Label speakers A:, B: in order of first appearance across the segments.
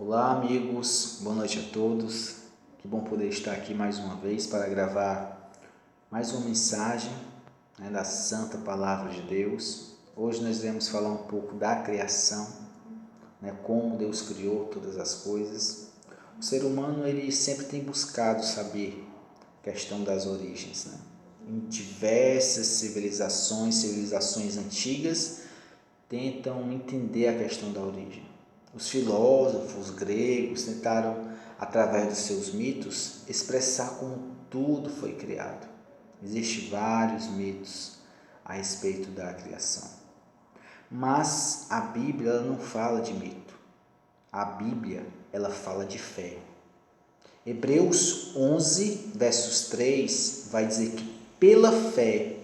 A: Olá, amigos, boa noite a todos. Que bom poder estar aqui mais uma vez para gravar mais uma mensagem, da Santa Palavra de Deus. Hoje nós iremos falar um pouco da criação, como Deus criou todas as coisas. O ser humano ele sempre tem buscado saber a questão das origens. Em diversas civilizações antigas tentam entender a questão da origem. Os filósofos gregos tentaram, através dos seus mitos, expressar como tudo foi criado. Existem vários mitos a respeito da criação. Mas a Bíblia ela não fala de mito. A Bíblia ela fala de fé. Hebreus 11, versos 3, vai dizer que pela fé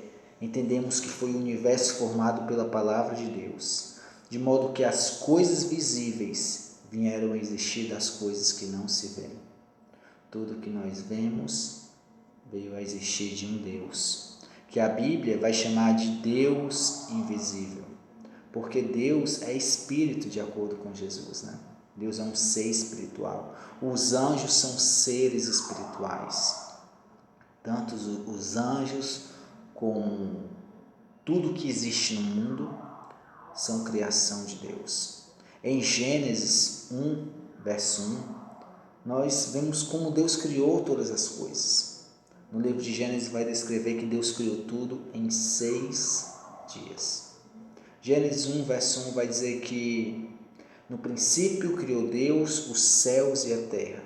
A: entendemos que foi o universo formado pela palavra de Deus, de modo que as coisas visíveis vieram a existir das coisas que não se veem. Tudo que nós vemos veio a existir de um Deus, que a Bíblia vai chamar de Deus invisível, porque Deus é espírito de acordo com Jesus, Deus é um ser espiritual. Os anjos são seres espirituais. Tanto os anjos como tudo que existe no mundo são criação de Deus. Em Gênesis 1, verso 1, nós vemos como Deus criou todas as coisas. No livro de Gênesis vai descrever que Deus criou tudo em 6 dias. Gênesis 1, verso 1 vai dizer que no princípio criou Deus os céus e a terra.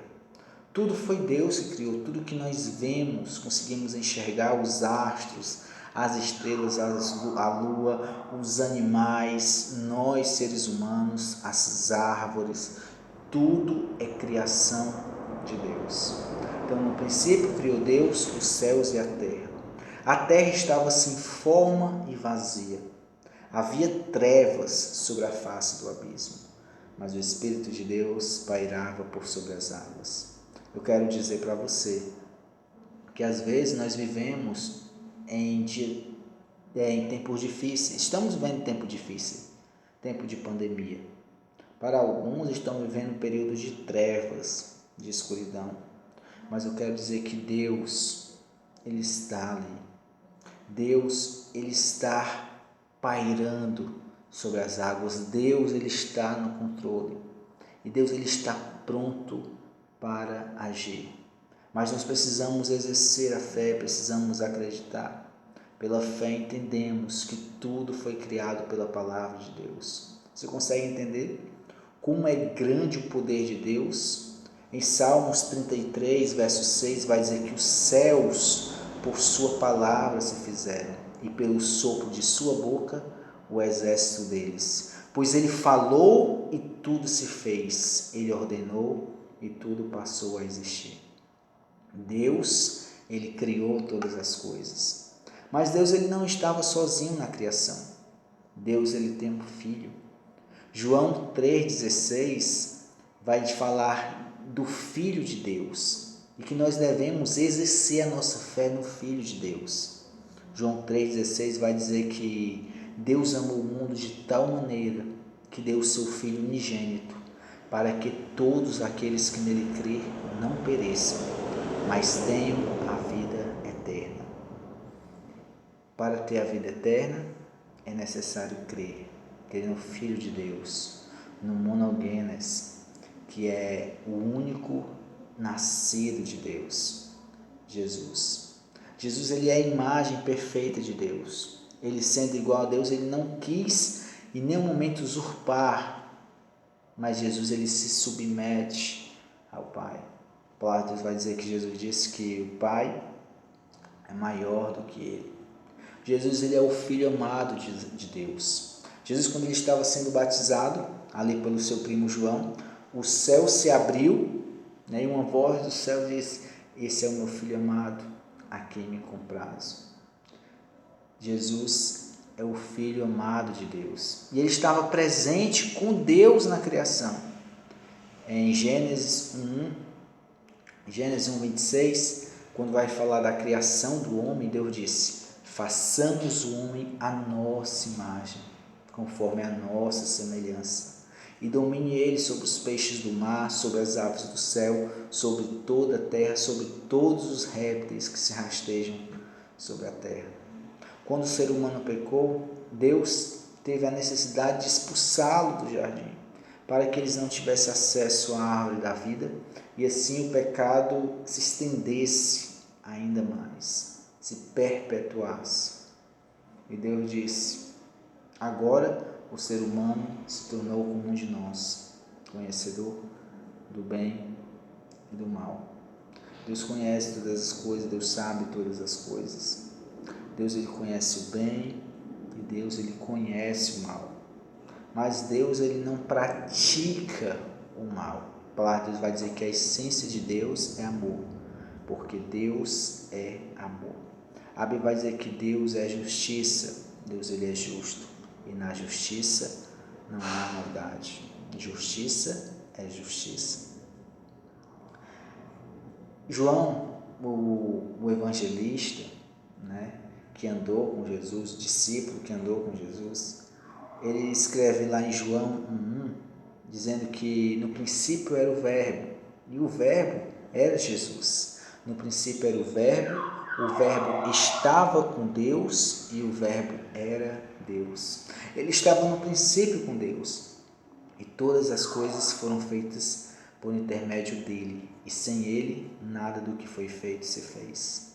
A: Tudo foi Deus que criou, tudo que nós vemos, conseguimos enxergar, os astros, as estrelas, a lua, os animais, nós seres humanos, as árvores, tudo é criação de Deus. Então, no princípio criou Deus os céus e a terra. A terra estava sem forma e vazia. Havia trevas sobre a face do abismo, mas o Espírito de Deus pairava por sobre as águas. Eu quero dizer para você que às vezes nós vivemos em tempos difíceis. Estamos vivendo tempo difícil, tempo de pandemia. Para alguns estão vivendo um período de trevas, de escuridão. Mas eu quero dizer que Deus, Ele está ali. Deus, Ele está pairando sobre as águas. Deus, Ele está no controle. E Deus, Ele está pronto para agir. Mas nós precisamos exercer a fé, precisamos acreditar. Pela fé entendemos que tudo foi criado pela palavra de Deus. Você consegue entender como é grande o poder de Deus? Em Salmos 33, verso 6, vai dizer que os céus por sua palavra se fizeram, e pelo sopro de sua boca o exército deles. Pois ele falou e tudo se fez, ele ordenou e tudo passou a existir. Deus, ele criou todas as coisas. Mas Deus, ele não estava sozinho na criação. Deus, ele tem um filho. João 3,16 vai falar do Filho de Deus e que nós devemos exercer a nossa fé no Filho de Deus. João 3,16 vai dizer que Deus amou o mundo de tal maneira que deu o seu Filho unigênito, para que todos aqueles que nele crêem não pereçam, mas tenham a vida eterna. Para ter a vida eterna, é necessário crer no Filho de Deus, no Monogenes, que é o único nascido de Deus, Jesus. Jesus, ele é a imagem perfeita de Deus. Ele, sendo igual a Deus, ele não quis em nenhum momento usurpar, mas Jesus, ele se submete ao Pai. A palavra de Deus vai dizer que Jesus disse que o Pai é maior do que ele. Jesus, ele é o Filho amado de Deus. Jesus, quando ele estava sendo batizado, ali pelo seu primo João, o céu se abriu, e uma voz do céu disse: esse é o meu Filho amado, a quem me comprazo. Jesus é o Filho amado de Deus. E ele estava presente com Deus na criação. Em Gênesis 1:26, quando vai falar da criação do homem, Deus disse: façamos o homem à nossa imagem, conforme a nossa semelhança. e domine ele sobre os peixes do mar, sobre as aves do céu, sobre toda a terra, sobre todos os répteis que se rastejam sobre a terra. Quando o ser humano pecou, Deus teve a necessidade de expulsá-lo do jardim, para que eles não tivessem acesso à árvore da vida, e assim o pecado se estendesse ainda mais, se perpetuasse. E Deus disse: agora o ser humano se tornou como um de nós, conhecedor do bem e do mal. Deus conhece todas as coisas, Deus sabe todas as coisas. Deus, ele conhece o bem e Deus, ele conhece o mal. Mas Deus, ele não pratica o mal. A palavra de Deus vai dizer que a essência de Deus é amor, porque Deus é amor. A Bíblia vai dizer que Deus é justiça, Deus, ele é justo. E na justiça não há maldade. Justiça é justiça. João, o evangelista, que andou com Jesus, discípulo que andou com Jesus, ele escreve lá em João 1:1, dizendo que no princípio era o Verbo, e o Verbo era Jesus. No princípio era o Verbo estava com Deus e o Verbo era Deus. Ele estava no princípio com Deus e todas as coisas foram feitas por intermédio dele, e sem ele nada do que foi feito se fez.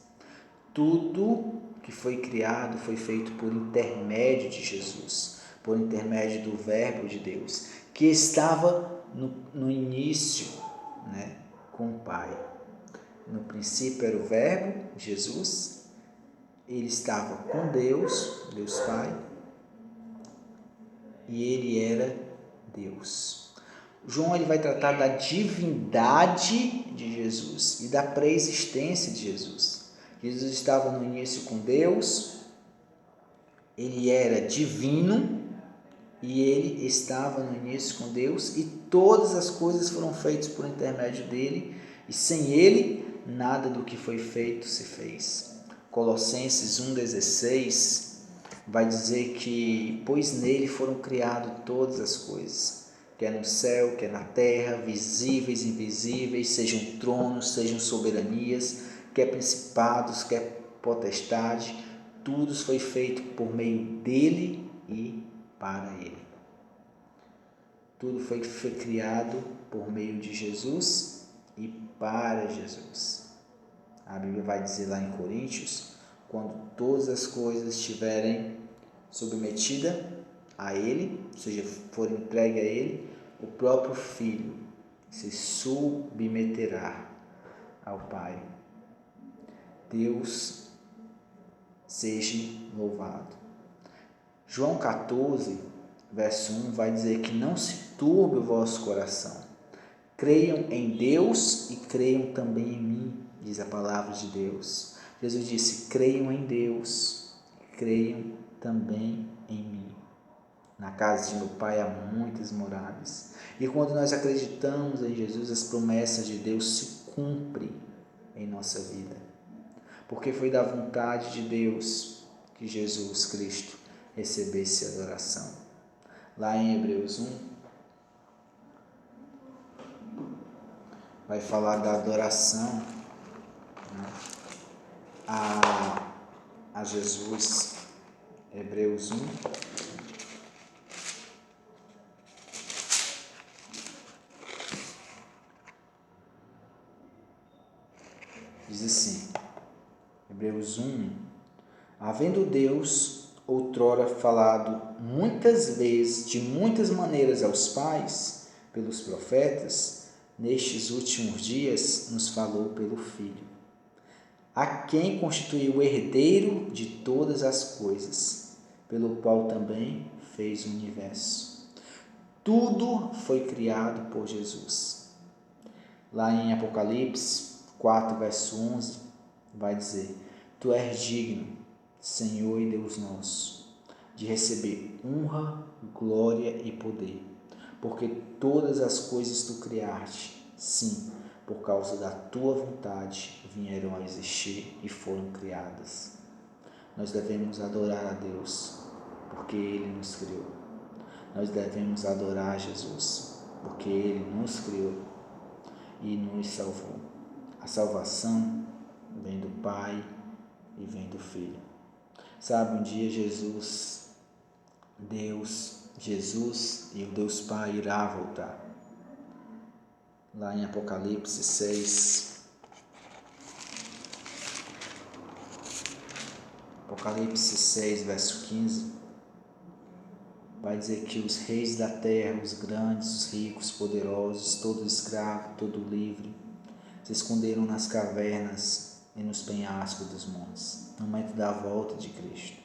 A: Tudo que foi criado foi feito por intermédio de Jesus, por intermédio do Verbo de Deus, que estava no início, com o Pai. No princípio era o Verbo, Jesus, ele estava com Deus, Deus Pai, e ele era Deus. João, ele vai tratar da divindade de Jesus e da pré-existência de Jesus. Jesus estava no início com Deus, ele era divino e ele estava no início com Deus, e todas as coisas foram feitas por intermédio dele, e sem ele nada do que foi feito se fez. Colossenses 1,16 vai dizer que pois nele foram criadas todas as coisas, quer no céu, quer na terra, visíveis e invisíveis, sejam tronos, sejam soberanias, quer principados, quer potestade, tudo foi feito por meio dele e para ele. Tudo foi criado por meio de Jesus e para Jesus. A Bíblia vai dizer lá em Coríntios, quando todas as coisas estiverem submetidas a ele, ou seja, forem entregues a ele, o próprio Filho se submeterá ao Pai. Deus seja louvado. João 14, verso 1 vai dizer que não se turbe o vosso coração. Creiam em Deus e creiam também em mim, diz a palavra de Deus. Jesus disse: creiam em Deus e creiam também em mim. Na casa de meu Pai há muitas moradas. E quando nós acreditamos em Jesus, as promessas de Deus se cumprem em nossa vida. Porque foi da vontade de Deus que Jesus Cristo recebesse adoração. Lá em Hebreus 1, vai falar da adoração a Jesus. Hebreus 1. Diz assim, Hebreus 1, havendo Deus outrora falado muitas vezes, de muitas maneiras aos pais, pelos profetas, nestes últimos dias nos falou pelo Filho, a quem constituiu o herdeiro de todas as coisas, pelo qual também fez o universo. Tudo foi criado por Jesus. Lá em Apocalipse 4, verso 11, vai dizer: tu és digno, Senhor e Deus nosso, de receber honra, glória e poder, porque todas as coisas tu criaste, sim, por causa da tua vontade vieram a existir e foram criadas. Nós devemos adorar a Deus, porque Ele nos criou. nós devemos adorar Jesus, porque Ele nos criou e nos salvou. A salvação vem do Pai e vem do Filho. Sabe, um dia Jesus e o Deus Pai irá voltar. Lá em Apocalipse 6, verso 15, vai dizer que os reis da terra, os grandes, os ricos, poderosos, todo escravo, todo livre, se esconderam nas cavernas e nos penhascos dos montes, no momento da volta de Cristo.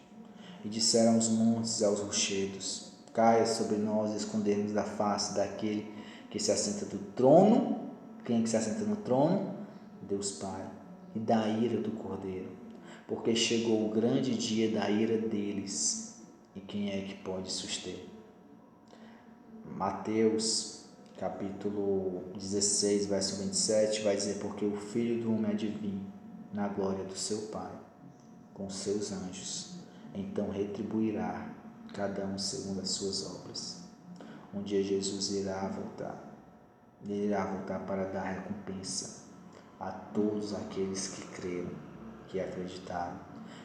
A: E disseram aos montes e aos rochedos: caia sobre nós e escondermos da face daquele que se assenta do trono. Quem é que se assenta no trono? Deus Pai. E da ira do Cordeiro, porque chegou o grande dia da ira deles. E quem é que pode suster? Mateus capítulo 16, verso 27, vai dizer: porque o Filho do Homem há de vir na glória do seu Pai, com os seus anjos, então retribuirá cada um segundo as suas obras. Um dia Jesus irá voltar. Ele irá voltar para dar recompensa a todos aqueles que creram, que acreditaram,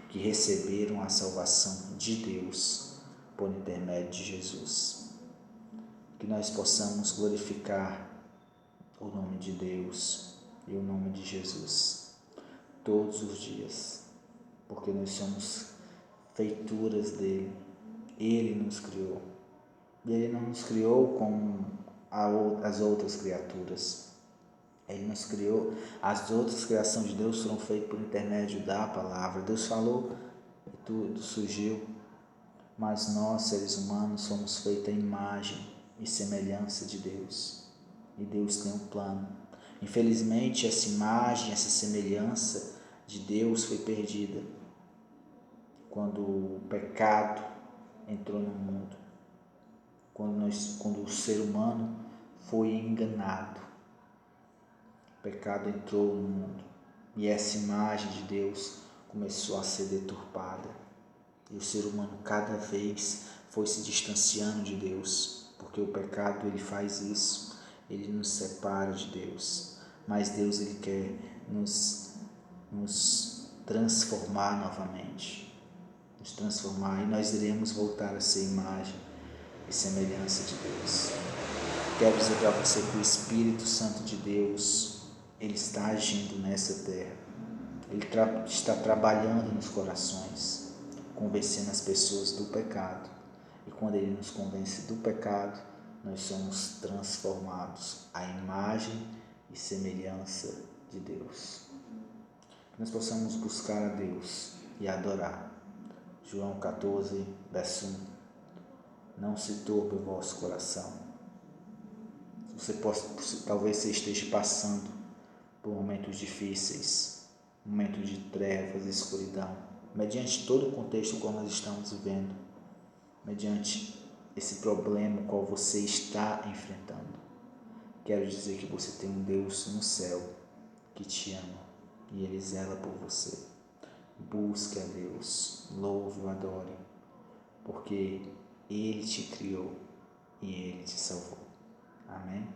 A: que receberam a salvação de Deus por intermédio de Jesus. Que nós possamos glorificar o nome de Deus e o nome de Jesus todos os dias, porque nós somos feituras dele. Ele nos criou. E ele não nos criou como as outras criaturas. Ele nos criou. As outras criações de Deus foram feitas por intermédio da palavra. Deus falou e tudo surgiu. Mas nós, seres humanos, somos feitos à imagem e semelhança de Deus. E Deus tem um plano. Infelizmente, essa imagem, essa semelhança de Deus foi perdida quando o pecado entrou no mundo, quando o ser humano foi enganado. O pecado entrou no mundo e essa imagem de Deus começou a ser deturpada. E o ser humano cada vez foi se distanciando de Deus, porque o pecado ele faz isso, ele nos separa de Deus. Mas Deus ele quer nos transformar novamente, nos transformar, e nós iremos voltar a ser imagem e semelhança de Deus. Quero dizer para você que o Espírito Santo de Deus, ele está agindo nessa terra. Ele está trabalhando nos corações, convencendo as pessoas do pecado. E quando ele nos convence do pecado, nós somos transformados à imagem e semelhança de Deus. Que nós possamos buscar a Deus e adorar. João 14, verso 1. Não se turbe o vosso coração. Talvez você esteja passando por momentos difíceis, momentos de trevas e escuridão, mediante todo o contexto qual nós estamos vivendo, mediante esse problema qual você está enfrentando. Quero dizer que você tem um Deus no céu que te ama e Ele zela por você. Busque a Deus, louve e adore, porque Ele te criou e Ele te salvou. Amém?